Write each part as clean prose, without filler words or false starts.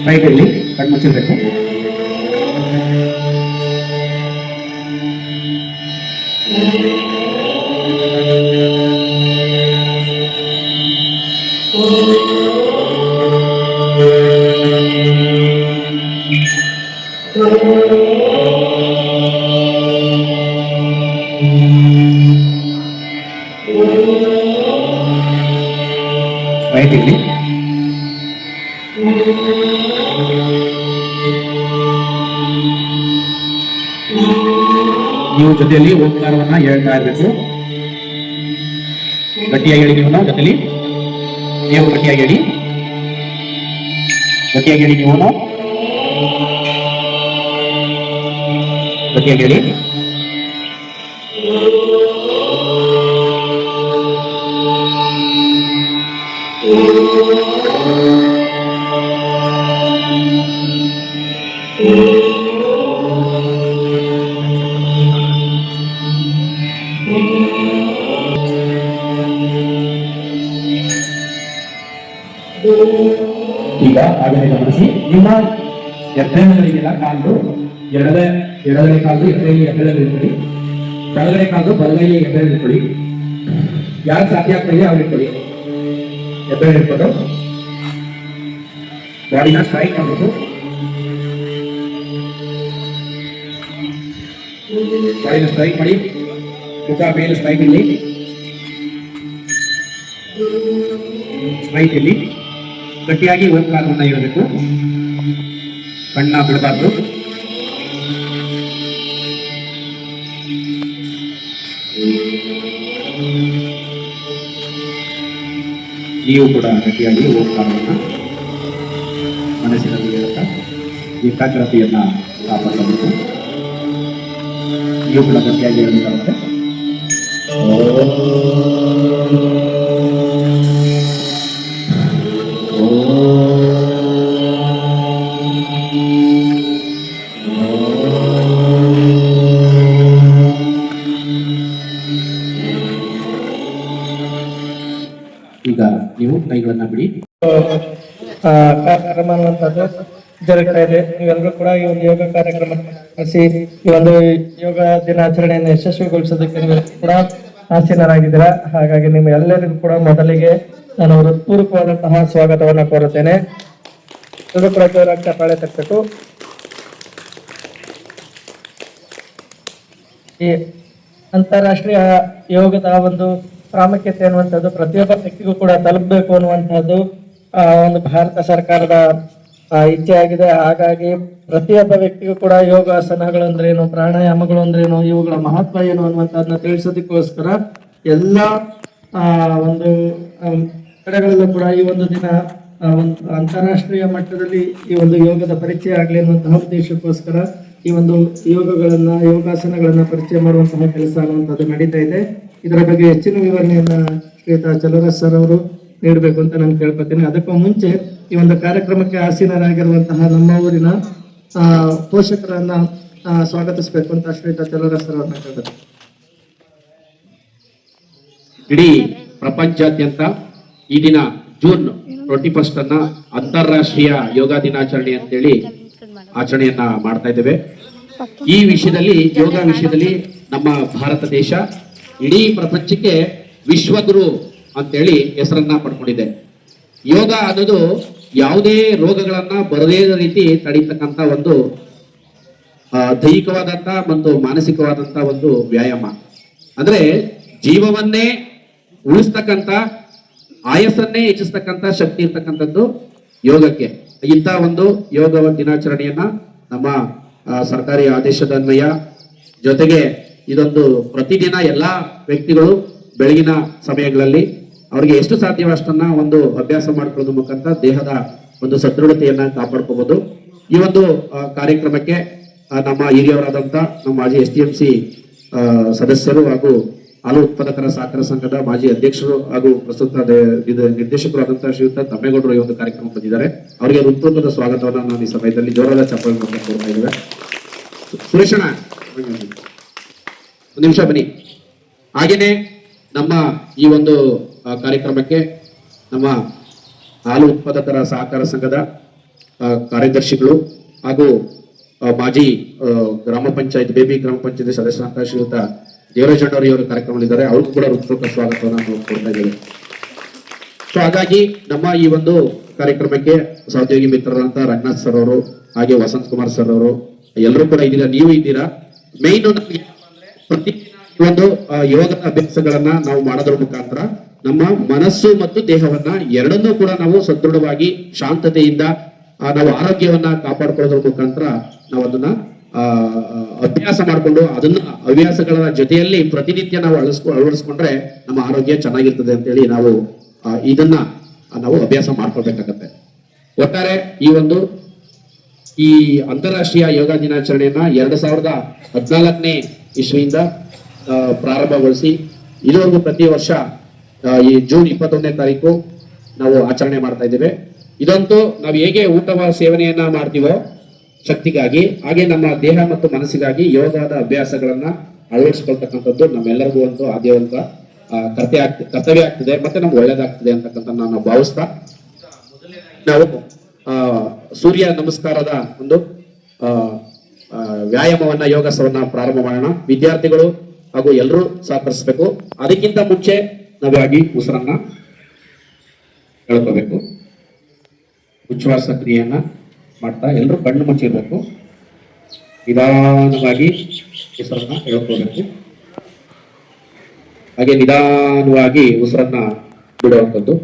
Right ಇಲ್ಲಿ ಕಣ್ಣು ಮುಚ್ಚಿರ್ಬೇಕು. Right ಇಲ್ಲಿ ನೀವು ಜೊತೆಯಲ್ಲಿ ಓಂಕಾರವನ್ನ ಹೇಳ್ತಾ ಇರಬೇಕು. ಗಟ್ಟಿಯಾಗಿ ಹೇಳಿ. ನೀವು ಜೊತೆಲಿ ನೀವು ಗಟ್ಟಿಯಾಗಿ ಹೇಳಿ. ಗಟ್ಟಿಯಾಗಿ ಹೇಳಿ. ನೀವು ಗಟ್ಟಿಯಾಗಿ ಹೇಳಿ. ಈಗ ಆಗಲೇ ಗಮನಿಸಿ, ನಿಮ್ಮ ಎಬ್ಬೆರಳಿಗೆಲ್ಲ ಕಾಲು ಎಡಗಡೆ ಕಾಲು ಎಬ್ಬೆರಳು ಇಟ್ಕೊಳ್ಳಿ, ಬಲಗಡೆ ಕಾಲು ಬಲಗೈ ಎಬ್ಬೆರಳು ಇಟ್ಕೊಳ್ಳಿ. ಯಾರು ಸಾಧ್ಯ ಆಗ್ತದೆ ಅವ್ರು ಇಟ್ಕೊಳ್ಳಿ. ಎಬ್ಬೆರಳು ಇಟ್ಕೊಂಡು ಬಾಡಿನ ಸ್ಟ್ರೈಕ್ ಮಾಡಬೇಕು. ಬಾಡಿನ ಸ್ಟ್ರೈಕ್ ಮಾಡಿ, ಮುಖ ಮೇಲೆ ಸ್ಟ್ರೈಕ್ ಇಲ್ಲಿ, ಸ್ಟ್ರೈಕ್ ಇಲ್ಲಿ. ಗಟ್ಟಿಯಾಗಿ ಓಂಕಾರವನ್ನ ಹೇಳಬೇಕು. ಕಣ್ಣ ಬಿಡಬಾರ್ದು. ನೀವು ಕೂಡ ಗಟ್ಟಿಯಾಗಿ ಓಂಕಾರವನ್ನ ಮನಸ್ಸಿನಲ್ಲಿ ಹೇಳುತ್ತಾ ಏಕಾಗ್ರತೆಯನ್ನ ಕಾಪಾಡಬೇಕು. ನೀವು ಕೂಡ ಗಟ್ಟಿಯಾಗಿ ಹೇಳಬೇಕಾಗುತ್ತೆ. ಈಗ ನೀವು ಕೈಗಳನ್ನ ಬಿಡಿ. ಕಾರ್ಯಕ್ರಮ ಅನ್ನುವಂಥದ್ದು ಜರುಗ್ತಾ ಇದೆ. ನೀವೆಲ್ಲರೂ ಕೂಡ ಈ ಒಂದು ಯೋಗ ಕಾರ್ಯಕ್ರಮ ನಡೆಸಿ ಈ ಒಂದು ಯೋಗ ದಿನಾಚರಣೆಯನ್ನು ಯಶಸ್ವಿಗೊಳಿಸೋದಕ್ಕೆ ನೀವು ಕೂಡ ಆಸೀನರಾಗಿದ್ದೀರಾ. ಹಾಗಾಗಿ ನಿಮ್ಮ ಎಲ್ಲರಿಗೂ ಕೂಡ ಮೊದಲಿಗೆ ನಾನು ಹೃತ್ಪೂರ್ವಕವಾದಂತಹ ಸ್ವಾಗತವನ್ನ ಕೋರುತ್ತೇನೆ. ಎಲ್ಲರೂ ಕೂಡ ಜೋರಾಗಿ ಚಪ್ಪಾಳೆ ತಟ್ಟಬೇಕು. ಈ ಅಂತಾರಾಷ್ಟ್ರೀಯ ಯೋಗದ ಒಂದು ಪ್ರಾಮುಖ್ಯತೆ ಅನ್ನುವಂಥದ್ದು ಪ್ರತಿಯೊಬ್ಬ ವ್ಯಕ್ತಿಗೂ ಕೂಡ ತಲುಪಬೇಕು ಅನ್ನುವಂಥದ್ದು ಒಂದು ಭಾರತ ಸರ್ಕಾರದ ಇಚ್ಛೆ ಆಗಿದೆ. ಹಾಗಾಗಿ ಪ್ರತಿಯೊಬ್ಬ ವ್ಯಕ್ತಿಗೂ ಕೂಡ ಯೋಗಾಸನಗಳು ಅಂದ್ರೇನು, ಪ್ರಾಣಾಯಾಮಗಳು ಅಂದ್ರೇನು, ಇವುಗಳ ಮಹತ್ವ ಏನು ಅನ್ನುವಂಥದ್ದನ್ನ ತಿಳಿಸೋದಕ್ಕೋಸ್ಕರ ಎಲ್ಲ ಒಂದು ಕಡೆಗಳಲ್ಲೂ ಕೂಡ ಈ ಒಂದು ದಿನ ಒಂದು ಅಂತಾರಾಷ್ಟ್ರೀಯ ಮಟ್ಟದಲ್ಲಿ ಈ ಒಂದು ಯೋಗದ ಪರಿಚಯ ಆಗಲಿ ಅನ್ನುವಂತಹ ಉದ್ದೇಶಕ್ಕೋಸ್ಕರ ಈ ಒಂದು ಯೋಗಾಸನಗಳನ್ನ ಪರಿಚಯ ಮಾಡುವಂತಹ ಕೆಲಸ ಅನ್ನುವಂಥದ್ದು ನಡೀತಾ ಇದೆ. ಇದರ ಬಗ್ಗೆ ಹೆಚ್ಚಿನ ವಿವರಣೆಯನ್ನ ಶ್ರೀಯುತ ಚಲುವರಾಜ್ ಸರ್ ಅವರು ನೀಡಬೇಕು ಅಂತ ನಾನು ಕೇಳ್ಕೊತೀನಿ. ಅದಕ್ಕೂ ಮುಂಚೆ ಈ ಒಂದು ಕಾರ್ಯಕ್ರಮಕ್ಕೆ ಆಸೀನರಾಗಿರುವಂತಹ ನಮ್ಮ ಊರಿನ ಪೋಷಕರನ್ನ ಸ್ವಾಗತಿಸಬೇಕು ಅಂತ ಶ್ರೀಯುತ ಚಲುವರಾಜ್ ಸರ್ ಅವ್ರನ್ನ ಕೇಳ್ತಾರೆ. ಇಡೀ ಪ್ರಪಂಚಾದ್ಯಂತ ಈ ದಿನ ಜೂನ್ 21 ಅನ್ನ ಅಂತಾರಾಷ್ಟ್ರೀಯ ಯೋಗ ದಿನಾಚರಣೆ ಅಂತೇಳಿ ಆಚರಣೆಯನ್ನ ಮಾಡ್ತಾ ಇದ್ದೇವೆ. ಈ ವಿಷಯದಲ್ಲಿ ಯೋಗ ವಿಷಯದಲ್ಲಿ ನಮ್ಮ ಭಾರತ ದೇಶ ಇಡೀ ಪ್ರಪಂಚಕ್ಕೆ ವಿಶ್ವಗುರು ಅಂತೇಳಿ ಹೆಸರನ್ನ ಪಡ್ಕೊಂಡಿದೆ. ಯೋಗ ಅನ್ನೋದು ಯಾವುದೇ ರೋಗಗಳನ್ನ ಬರದೇ ರೀತಿ ತಡೀತಕ್ಕಂತ ಒಂದು ದೈಹಿಕವಾದಂತ ಮತ್ತು ಮಾನಸಿಕವಾದಂತ ಒಂದು ವ್ಯಾಯಾಮ. ಅಂದ್ರೆ ಜೀವವನ್ನೇ ಉಳಿಸ್ತಕ್ಕಂತ, ಆಯಸ್ಸನ್ನೇ ಹೆಚ್ಚಿಸ್ತಕ್ಕಂತ ಶಕ್ತಿ ಇರ್ತಕ್ಕಂಥದ್ದು ಯೋಗಕ್ಕೆ. ಇಂಥ ಒಂದು ಯೋಗ ದಿನಾಚರಣೆಯನ್ನ ನಮ್ಮ ಸರ್ಕಾರಿ ಆದೇಶದ ಅನ್ವಯ ಜೊತೆಗೆ ಇದೊಂದು ಪ್ರತಿದಿನ ಎಲ್ಲಾ ವ್ಯಕ್ತಿಗಳು ಬೆಳಗಿನ ಸಮಯಗಳಲ್ಲಿ ಅವರಿಗೆ ಎಷ್ಟು ಸಾಧ್ಯವೋ ಅಷ್ಟನ್ನ ಒಂದು ಅಭ್ಯಾಸ ಮಾಡ್ಕೊಳ್ಳೋದ್ರ ಮುಖಾಂತರ ದೇಹದ ಒಂದು ಸದೃಢತೆಯನ್ನ ಕಾಪಾಡ್ಕೋಬಹುದು. ಈ ಒಂದು ಕಾರ್ಯಕ್ರಮಕ್ಕೆ ನಮ್ಮ ಹಿರಿಯವರಾದಂತ ನಮ್ಮ ಮಾಜಿ STMC ಸದಸ್ಯರು ಹಾಗೂ ಹಾಲು ಉತ್ಪಾದಕರ ಸಹಕಾರ ಸಂಘದ ಮಾಜಿ ಅಧ್ಯಕ್ಷರು ಹಾಗೂ ಪ್ರಸ್ತುತ ನಿರ್ದೇಶಕರು ಆದಂತಹ ಶ್ರೀಯುತ ತಮ್ಮೇಗೌಡರು ಈ ಒಂದು ಕಾರ್ಯಕ್ರಮ ಬಂದಿದ್ದಾರೆ. ಅವರಿಗೆ ಹೃತ್ಪೂರ್ವಕದ ಸ್ವಾಗತವನ್ನು ನಾನು ಈ ಸಮಯದಲ್ಲಿ ಜೋರಾದ ಚಪ್ಪಾಳೆ ಮೂಲಕ ಕೋರ್ತಾ ಇದ್ದೇವೆ. ಸುರೇಶಣ್ಣ ಒಂದು ನಿಮಿಷ ಬನ್ನಿ. ಹಾಗೇನೆ ನಮ್ಮ ಈ ಒಂದು ಕಾರ್ಯಕ್ರಮಕ್ಕೆ ನಮ್ಮ ಹಾಲು ಉತ್ಪಾದಕರ ಸಹಕಾರ ಸಂಘದ ಕಾರ್ಯದರ್ಶಿಗಳು ಹಾಗೂ ಮಾಜಿ ಗ್ರಾಮ ಪಂಚಾಯತ್ ಬೇಬಿ ಗ್ರಾಮ ಪಂಚಾಯತ್ ಸದಸ್ಯರಾದಂತಹ ಶ್ರೀಯುತ ದೇವರಾಜಣ್ಣವರು ಇವರು ಕಾರ್ಯಕ್ರಮದಲ್ಲಿದ್ದಾರೆ. ಅವ್ರಿಗೂ ಕೂಡ ಹೃತ್ಪೂರ್ವಕ ಸ್ವಾಗತವನ್ನು ನಾವು ಕೊಡ್ತಾ ಇದ್ದೇವೆ. ಸೊ ಹಾಗಾಗಿ ನಮ್ಮ ಈ ಒಂದು ಕಾರ್ಯಕ್ರಮಕ್ಕೆ ಸಹೋದ್ಯೋಗಿ ಮಿತ್ರರಾದಂತಹ ರಂಗನಾಥ್ ಸರ್ ಅವರು ಹಾಗೆ ವಸಂತ್ ಕುಮಾರ್ ಸರ್ ಅವರು ಎಲ್ಲರೂ ಕೂಡ ಇದ್ದೀರಾ, ನೀವು ಇದ್ದೀರಾ. ಮೇನ್ ಪ್ರತಿದಿನ ಈ ಒಂದು ಯೋಗದ ಅಭ್ಯಾಸಗಳನ್ನ ನಾವು ಮಾಡೋದ್ರ ಮುಖಾಂತರ ನಮ್ಮ ಮನಸ್ಸು ಮತ್ತು ದೇಹವನ್ನ ಎರಡನ್ನೂ ಕೂಡ ನಾವು ಸದೃಢವಾಗಿ ಶಾಂತತೆಯಿಂದ ನಾವು ಆರೋಗ್ಯವನ್ನ ಕಾಪಾಡ್ಕೊಳ್ಳೋದ್ರ ಮುಖಾಂತರ ನಾವು ಅದನ್ನ ಅಭ್ಯಾಸ ಮಾಡಿಕೊಂಡು ಅದನ್ನ ಹವ್ಯಾಸಗಳ ಜೊತೆಯಲ್ಲಿ ಪ್ರತಿನಿತ್ಯ ನಾವು ಅಳವಡಿಸ್ಕೊಂಡ್ರೆ ನಮ್ಮ ಆರೋಗ್ಯ ಚೆನ್ನಾಗಿರ್ತದೆ ಅಂತೇಳಿ ನಾವು ಇದನ್ನ ನಾವು ಅಭ್ಯಾಸ ಮಾಡ್ಕೊಳ್ಬೇಕಾಗತ್ತೆ. ಒಟ್ಟಾರೆ ಈ ಅಂತಾರಾಷ್ಟ್ರೀಯ ಯೋಗ ದಿನಾಚರಣೆಯನ್ನ 2014ನೇ ಇಸ್ವಿಯಿಂದ ಪ್ರಾರಂಭಗೊಳಿಸಿ ಇದುವರೆಗೂ ಪ್ರತಿ ವರ್ಷ ಈ ಜೂನ್ 21ನೇ ತಾರೀಕು ನಾವು ಆಚರಣೆ ಮಾಡ್ತಾ ಇದ್ದೇವೆ. ಇದಂತೂ ನಾವು ಹೇಗೆ ಊಟವ ಸೇವನೆಯನ್ನ ಮಾಡ್ತೀವೋ ಶಕ್ತಿಗಾಗಿ, ಹಾಗೆ ನಮ್ಮ ದೇಹ ಮತ್ತು ಮನಸ್ಸಿಗಾಗಿ ಯೋಗದ ಅಭ್ಯಾಸಗಳನ್ನ ಅಳವಡಿಸ್ಕೊಳ್ತಕ್ಕಂಥದ್ದು ನಮ್ಮೆಲ್ಲರಿಗೂ ಒಂದು ಆದ್ಯವಂತ ಕರ್ತವ್ಯ ಆಗ್ತದೆ, ಮತ್ತೆ ನಮ್ಗೆ ಒಳ್ಳೇದಾಗ್ತದೆ ಅಂತಕ್ಕಂಥ ನಾನು ಭಾವಿಸ್ತಾ ನಾವು ಸೂರ್ಯ ನಮಸ್ಕಾರದ ಒಂದು ವ್ಯಾಯಾಮವನ್ನ ಯೋಗಾಸವನ್ನ ಪ್ರಾರಂಭ ಮಾಡೋಣ. ವಿದ್ಯಾರ್ಥಿಗಳು ಹಾಗೂ ಎಲ್ಲರೂ ಸಹಕರಿಸಬೇಕು. ಅದಕ್ಕಿಂತ ಮುಂಚೆ ನಾವಾಗಿ ಉಸಿರನ್ನ ಎಳ್ಕೋಬೇಕು. ಉಚ್ಛ್ವಾಸ ಕ್ರಿಯೆಯನ್ನ ಮಾಡ್ತಾ ಎಲ್ಲರೂ ಕಣ್ಣು ಮುಚ್ಚಿರ್ಬೇಕು. ನಿಧಾನವಾಗಿ ಉಸಿರನ್ನ ಎಳ್ಕೋಬೇಕು. ಹಾಗೆ ನಿಧಾನವಾಗಿ ಉಸಿರನ್ನ ಬಿಡುವಂಥದ್ದು.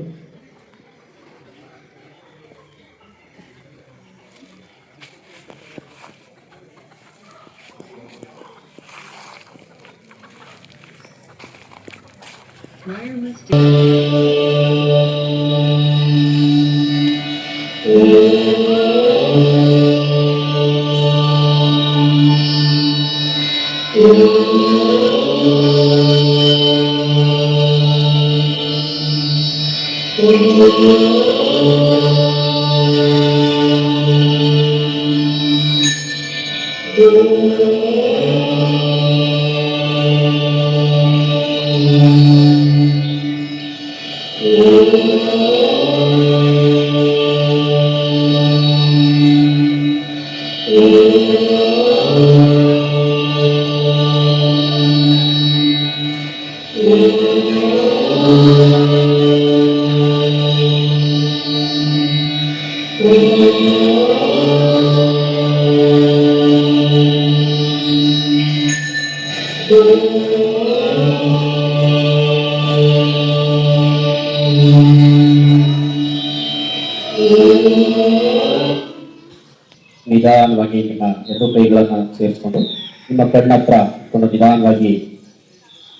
ನಿಧಾನವಾಗಿ ನಿಮ್ಮ ಎರಡು ಕೈಗಳನ್ನು ಸೇರಿಸ್ಕೊಂಡು ನಿಮ್ಮ ಕಣ್ಣ ಹತ್ರ ಒಂದು ನಿಧಾನವಾಗಿ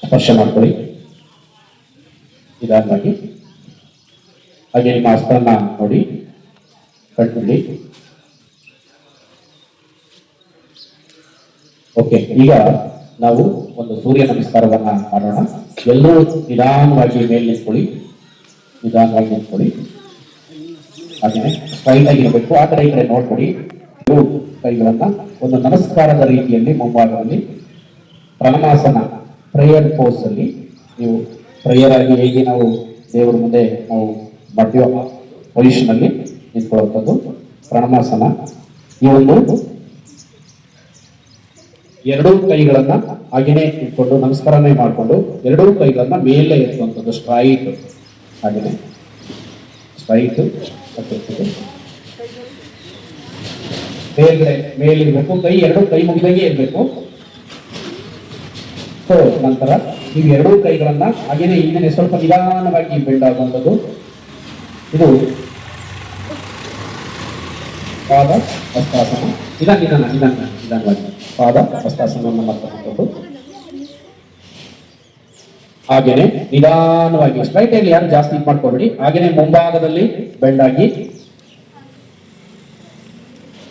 ಸ್ಪರ್ಶ ಮಾಡ್ಕೊಳ್ಳಿ. ನಿಧಾನವಾಗಿ ಹಾಗೆ ನಿಮ್ಮ ಹಸ್ತವನ್ನ ನೋಡಿ ಕಣ್ಣಿಲ್ಲಿ. ಓಕೆ, ಈಗ ನಾವು ಒಂದು ಸೂರ್ಯ ನಮಸ್ಕಾರವನ್ನ ಮಾಡೋಣ. ಎಲ್ಲರೂ ನಿಧಾನವಾಗಿ ಮೇಲೆ ನಿಂತ್ಕೊಳ್ಳಿ. ನಿಧಾನವಾಗಿ ನಿಂತ್ಕೊಳ್ಳಿ. ಹಾಗೆ ಸ್ಟ್ರೈಟ್ ಆಗಿರಬೇಕು. ಆ ಕಡೆ ಈ ಕಡೆ ನೋಡ್ಕೊಳ್ಳಿ. ಕೈಗಳನ್ನ ಒಂದು ನಮಸ್ಕಾರದ ರೀತಿಯಲ್ಲಿ ಮುಂಭಾಗದಲ್ಲಿ ಪ್ರಣಮಾಸನ ಪ್ರೇಯರ್ ಪೋಸ್ ಅಲ್ಲಿ ನೀವು ಪ್ರೇಯರ್ ಆಗಿ ಹೇಗೆ ನಾವು ದೇವರ ಮುಂದೆ ನಾವು ಮಾಡ್ತೀವೋ ಪೊಸಿಷನ್ ಅಲ್ಲಿ ನಿಂತ್ಕೊಳ್ಳುವಂಥದ್ದು ಪ್ರಣಮಾಸನ. ಈ ಒಂದು ಎರಡೂ ಕೈಗಳನ್ನ ಹಾಗೇನೆ ಇಟ್ಕೊಂಡು ನಮಸ್ಕಾರನೇ ಮಾಡಿಕೊಂಡು ಎರಡೂ ಕೈಗಳನ್ನ ಮೇಲೆ ಎತ್ತುವಂಥದ್ದು ಸ್ಟ್ರೈಟ್. ಹಾಗೇನೆ ಸ್ಟ್ರೈಟ್ ಮೇಲ್ಗಡೆ ಮೇಲಿರ್ಬೇಕು. ಕೈ ಎರಡು ಕೈ ಮುಗಿದಂಗೆ ಇರಬೇಕು. ಸೊ ನಂತರ ನೀವು ಎರಡೂ ಕೈಗಳನ್ನ ಹಾಗೇನೆ ಹಿಂದೆ ಸ್ವಲ್ಪ ನಿಧಾನವಾಗಿ ಬೆಂಡ್ ಆಗುವಂಥದ್ದು. ಇದು ಪಾದ ಹಸ್ತಾಸನ. ನಿಧಾನವಾಗಿ ಪಾದ ಹಸ್ತಾಸನವನ್ನು ಮಾಡ್ತಕ್ಕಂಥದ್ದು. ಹಾಗೇನೆ ನಿಧಾನವಾಗಿ ಸ್ಟ್ರೈಟ್ ಆಗಿ ಯಾರು ಜಾಸ್ತಿ ಇದು ಮಾಡ್ಕೊಬೇಡಿ. ಹಾಗೇನೆ ಮುಂಭಾಗದಲ್ಲಿ ಬೆಂಡ್ ಆಗಿ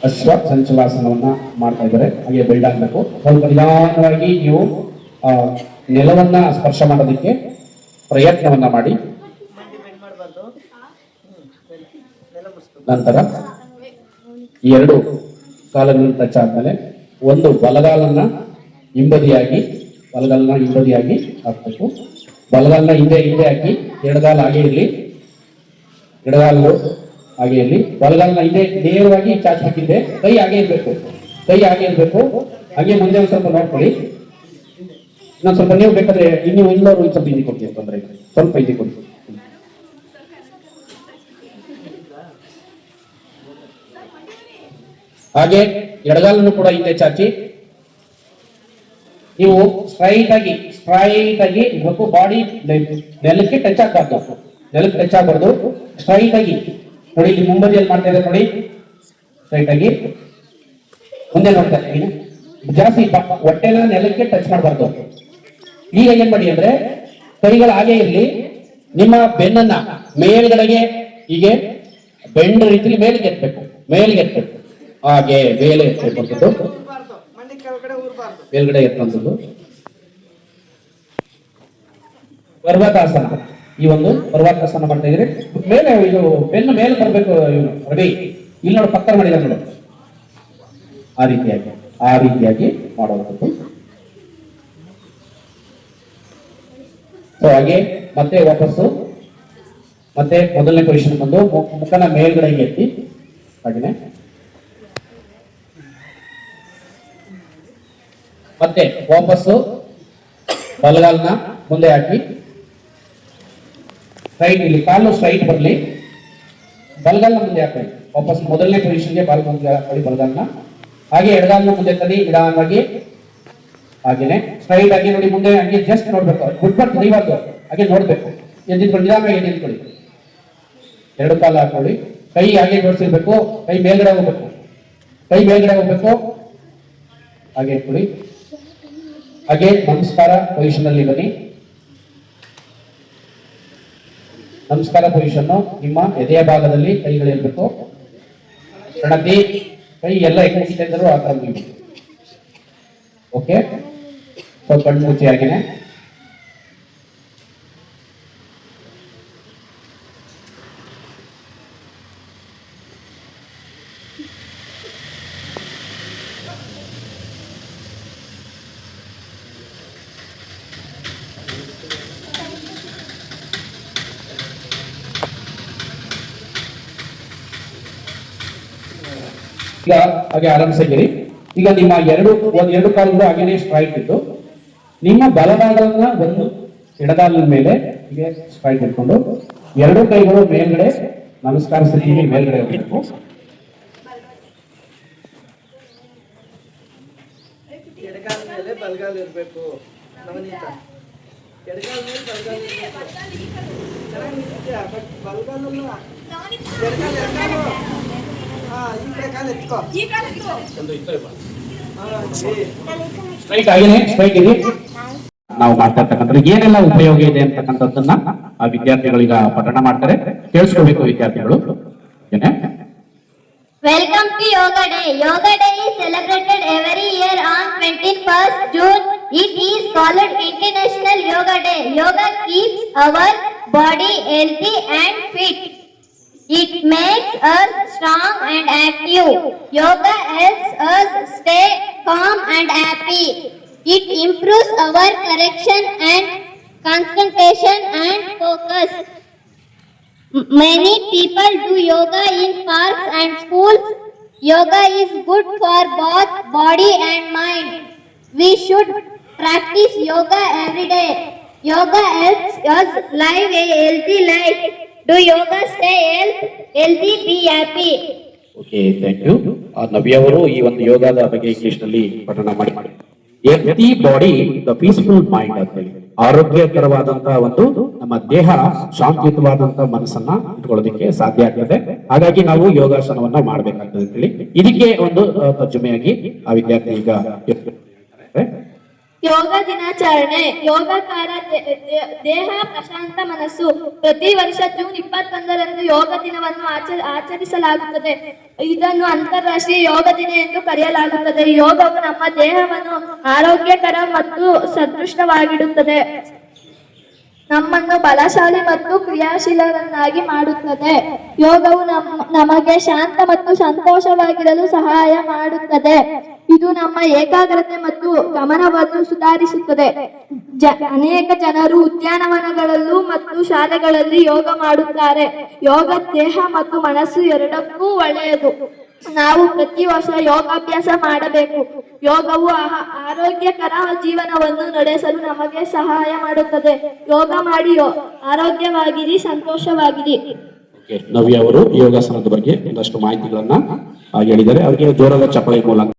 ಅಶ್ವ ಸಂಚಲಾಸನವನ್ನ ಮಾಡ್ತಾ ಇದ್ದಾರೆ. ಹಾಗೆ ಬೆಲ್ಡ್ ಆಗ್ಬೇಕು. ಸ್ವಲ್ಪ ನಿಧಾನವಾಗಿ ನೀವು ನೆಲವನ್ನ ಸ್ಪರ್ಶ ಮಾಡೋದಕ್ಕೆ ಪ್ರಯತ್ನವನ್ನ ಮಾಡಿ. ನಂತರ ಈ ಎರಡು ಕಾಲಗಳನ್ನು ಟಚ್ ಆದ್ಮೇಲೆ ಒಂದು ಬಲಗಾಲನ್ನ ಹಿಂಬದಿಯಾಗಿ ಹಾಕ್ಬೇಕು. ಬಲಗಾಲನ ಹಿಂದೆ ಹಾಕಿ ಎಡಗಾಲ ಹಾಗೆ ಇರಲಿ, ಎಡಗಾಲು ಹಾಗೆ ಇರಲಿ. ಬಲಗಾಲನ ಹಿಂದೆ ನೇರವಾಗಿ ಚಾಚಬೇಕಿದೆ. ಕೈ ಹಾಗೆ ಇರ್ಬೇಕು. ಹಾಗೆ ಮುಂದೆ ಒಂದ್ ಸ್ವಲ್ಪ ನೋಡ್ಕೊಳ್ಳಿ. ಇನ್ನೊಂದ್ ಸ್ವಲ್ಪ ನೀವು ಬೇಕಾದ್ರೆ ಇನ್ನೂ ಇನ್ನೂರು ಸ್ವಲ್ಪ ಹಿಂದಿ ಕೊಡ್ತೀವಿ ತೊಂದರೆ ಇಲ್ಲ. ಸ್ವಲ್ಪ ಹಿಂದಿ ಕೊಡ್ತೀವಿ. ಹಾಗೆ ಎಡಗಾಲನ್ನು ಕೂಡ ಹಿಂದೆ ಚಾಚಿ ನೀವು ಸ್ಟ್ರೈಟ್ ಆಗಿ ಇರಬೇಕು. ಬಾಡಿ ನೆಲಕ್ಕೆ ಟಚ್ ಆಗಬಾರ್ದು. ಸ್ಟ್ರೈಟ್ ಆಗಿ ನೋಡಿ, ಇಲ್ಲಿ ಮುಂಬದಿಯಲ್ಲಿ ಮಾಡ್ತಾ ಇದ್ದಾರೆ ನೋಡಿ. ಸ್ಟ್ರೈಟ್ ಆಗಿ ಮುಂದೆ ನೋಡ್ತಾ ಇದ್ದೀನಿ. ಜಾಸ್ತಿ ಹೊಟ್ಟೆನ ನೆಲಕ್ಕೆ ಟಚ್ ಮಾಡಬಾರ್ದು. ಈಗ ಏನ್ ಮಾಡಿ ಅಂದ್ರೆ ಕೈಗಳು ಹಾಗೆ ಇರಲಿ. ನಿಮ್ಮ ಬೆನ್ನನ್ನ ಮೇಲ್ಗಡೆಗೆ ಹೀಗೆ ಬೆಂಡ್ ರೀತಿಲಿ ಮೇಲಿಗೆ ಎತ್ತಬೇಕು. ಹಾಗೆ ಮೇಲೆ ಎತ್ತಬೇಕು. ಮೇಲ್ಗಡೆ ಎತ್ತುವಂಥದ್ದು ಪರ್ವತಾಸನ. ಈ ಒಂದು ಪರ್ವತಾಸನ ಮಾಡ್ತಾ ಇದ್ರೆ ಮೇಲೆ ಇದು ಬೆನ್ನು ಮೇಲೆ ಬರಬೇಕು. ರೆಡಿ, ಇಲ್ಲಿ ನೋಡು ಪಕ್ಕ ಮಾಡಿದ ನೋಡು. ಆ ರೀತಿಯಾಗಿ ಮಾಡುವಂಥದ್ದು. ಸೊ ಹಾಗೆ ಮತ್ತೆ ವಾಪಸ್ಸು ಮತ್ತೆ ಮೊದಲನೇ ಪೊಸಿಷನ್ ಬಂದು ಮುಖನ ಮೇಲ್ಗಡೆ ಎತ್ತಿ ಹಾಗೆನೆ ಮತ್ತೆ ವಾಪಸ್ಸು ಬಲಗಾಲನ ಮುಂದೆ ಹಾಕಿ ಸ್ಟ್ರೈಟ್, ಇಲ್ಲಿ ಕಾಲು ಸ್ಟ್ರೈಟ್ ಬರಲಿ. ಬಲಗಾಲನ ಮುಂದೆ ಹಾಕಿ ವಾಪಸ್ ಮೊದಲನೇ ಪೊಸಿಷನ್ಗೆ ಬಾಲ್ ಮುಂದೆ ಹಾಕೊಳ್ಳಿ ಬಲಗಾಲನ. ಹಾಗೆ ಎಡಗಾಲನ ಮುಂದೆ ತನ್ನಿ ನಿಧಾನವಾಗಿ. ಹಾಗೇನೆ ಸ್ಟ್ರೈಟ್ ಆಗಿ ನೋಡಿ ಮುಂದೆ ಹಂಗೆ ಜಸ್ಟ್ ನೋಡ್ಬೇಕು. ಗುಡ್ಬಟ್ ತೆಗಿಬಾರ್ದು, ಹಾಗೆ ನೋಡ್ಬೇಕು. ಎದ್ದಿಟ್ಕೊಂಡು ನಿಧಾನವಾಗಿ ಎದ್ದಿಟ್ಕೊಳ್ಳಿ. ಎರಡು ಕಾಲ ಹಾಕೊಳ್ಳಿ. ಕೈ ಹಾಗೆ ಜೋಡಿಸಿರ್ಬೇಕು. ಕೈ ಮೇಲ್ಗಡೆ ಹೋಗ್ಬೇಕು. ಹಾಗೆ ಇಟ್ಕೊಳ್ಳಿ. ಹಾಗೆ ನಮಸ್ಕಾರ ಪೊಸಿಷನ್ ಅಲ್ಲಿ ಬನ್ನಿ. ನಮಸ್ಕಾರ ಪೊಸಿಷನ್ ನಿಮ್ಮ ಎದೆಯ ಭಾಗದಲ್ಲಿ ಕೈಗಳಿರ್ಬೇಕು. ಪ್ರಣತಿ ಕೈ ಎಲ್ಲ ಹೆಂಗ್ ಮುಗಿತಾ ಇದ್ದರು ಆ ತರ ಮುಗಿ. ಓಕೆ, ಸೊ ಕಣ್ಣು ಮುಚ್ಚಿ ಹಾಗೇನೆ ಈಗ ಹಾಗೆ ಆರಂಭಿಸಿದ್ದೀರಿ. ಈಗ ನಿಮ್ಮ ಎರಡು ಕಾಲುಗಳು ಹಾಗೇನೆ ಸ್ಟ್ರೈಟ್ ಇದ್ದು ನಿಮ್ಮ ಬಲಭಾಗವನ್ನ ಒಂದು ಎಡಗಾಲಿನ ಮೇಲೆ ಹೀಗೆ ಸ್ಟ್ರೈಟ್ ಇಟ್ಕೊಂಡು ಎರಡು ಕೈಗಳು ಮೇಲ್ಗಡೆ ನಮಸ್ಕಾರ ಸ್ಥಿತಿಗೆ ಮೇಲ್ಗಡೆ ಹೋಗಬೇಕು. ಎಡಗಾಲ ಮೇಲೆ ಬಲಗಾಲ ಇರಬೇಕು. ನವನೀತ ಎಡಗಾಲ ಮೇಲೆ ಬಲಗಾಲ ಸ್ಟ್ರೈಟ್ ಆಗೇನೆ ಸ್ಟ್ರೈಟ್ ಇದೆ. ನಾವು ಮಾಡ್ತಾ ಇರ್ತಕ್ಕಂಥ ಏನೆಲ್ಲ ಉಪಯೋಗ ಇದೆ ಅಂತಕ್ಕಂಥದ್ದನ್ನ ಆ ವಿದ್ಯಾರ್ಥಿಗಳೀಗ ಪಠಣ ಮಾಡ್ತಾರೆ. ಕೇಳಿಸ್ಕೋಬೇಕು ವಿದ್ಯಾರ್ಥಿಗಳು. ಏನೇ Welcome to Yoga Day. Yoga Day is celebrated every year on 21st June. It is called International Yoga Day. Yoga keeps our body healthy and fit. It makes us strong and active. Yoga helps us stay calm and happy. It improves our correction and concentration and focus. Many people do yoga in parks and schools. Yoga is good for both body and mind. We should practice yoga every day. Yoga helps us live a healthy life. Do yoga, stay healthy, be happy. Okay, thank you. Navya ಅವರು ಈ ಒಂದು ಯೋಗದ ಬಗ್ಗೆ English ನಲ್ಲಿ ಪಠಣ ಮಾಡಿ. Healthy body the peaceful mind ಅಂತ ಹೇಳಿ, ಆರೋಗ್ಯಕರವಾದಂತಹ ಒಂದು ನಮ್ಮ ದೇಹ ಶಾಂತಿಯುತವಾದಂತಹ ಮನಸ್ಸನ್ನ ಇಟ್ಕೊಳ್ಳೋದಕ್ಕೆ ಸಾಧ್ಯ ಆಗ್ತದೆ. ಹಾಗಾಗಿ ನಾವು ಯೋಗಾಸನವನ್ನ ಮಾಡ್ಬೇಕಾಗ್ತದೆ ಅಂತ ಹೇಳಿ ಇದಕ್ಕೆ ಒಂದು ತರ್ಜುಮೆಯಾಗಿ ಆ ವಿದ್ಯಾರ್ಥಿ ಈಗ ಯೋಗ ದಿನಾಚರಣೆ ಯೋಗಕಾರ ದೇಹ ಪ್ರಶಾಂತ ಮನಸ್ಸು. ಪ್ರತಿ ವರ್ಷ ಜೂನ್ 21ರಂದು ಯೋಗ ದಿನವನ್ನು ಆಚರಿಸಲಾಗುತ್ತದೆ. ಇದನ್ನು ಅಂತಾರಾಷ್ಟ್ರೀಯ ಯೋಗ ದಿನ ಎಂದು ಕರೆಯಲಾಗುತ್ತದೆ. ಯೋಗವು ನಮ್ಮ ದೇಹವನ್ನು ಆರೋಗ್ಯಕರ ಮತ್ತು ಸದೃಢವಾಗಿಡುತ್ತದೆ, ನಮ್ಮನ್ನು ಬಲಶಾಲಿ ಮತ್ತು ಕ್ರಿಯಾಶೀಲರನ್ನಾಗಿ ಮಾಡುತ್ತದೆ. ಯೋಗವು ನಮಗೆ ಶಾಂತ ಮತ್ತು ಸಂತೋಷವಾಗಿರಲು ಸಹಾಯ ಮಾಡುತ್ತದೆ. ಇದು ನಮ್ಮ ಏಕಾಗ್ರತೆ ಮತ್ತು ಗಮನವನ್ನು ಸುಧಾರಿಸುತ್ತದೆ. ಅನೇಕ ಜನರು ಉದ್ಯಾನವನಗಳಲ್ಲೂ ಮತ್ತು ಶಾಲೆಗಳಲ್ಲಿ ಯೋಗ ಮಾಡುತ್ತಾರೆ. ಯೋಗ ದೇಹ ಮತ್ತು ಮನಸ್ಸು ಎರಡಕ್ಕೂ ಒಳ್ಳೆಯದು. ನಾವು ಪ್ರತಿ ವರ್ಷ ಯೋಗಾಭ್ಯಾಸ ಮಾಡಬೇಕು. ಯೋಗವು ಆರೋಗ್ಯಕರ ಜೀವನವನ್ನು ನಡೆಸಲು ನಮಗೆ ಸಹಾಯ ಮಾಡುತ್ತದೆ. ಯೋಗ ಮಾಡಿ ಆರೋಗ್ಯವಾಗಿರಿ, ಸಂತೋಷವಾಗಿರಿ. ನವ್ಯ ಅವರು ಯೋಗಾಸನದ ಬಗ್ಗೆ ಒಂದಷ್ಟು ಮಾಹಿತಿಗಳನ್ನ ಹೇಳಿದ್ದಾರೆ. ಅವರಿಗೆ ಜೋರಾದ ಚಪ್ಪಾಳೆ ಮೂಲಕ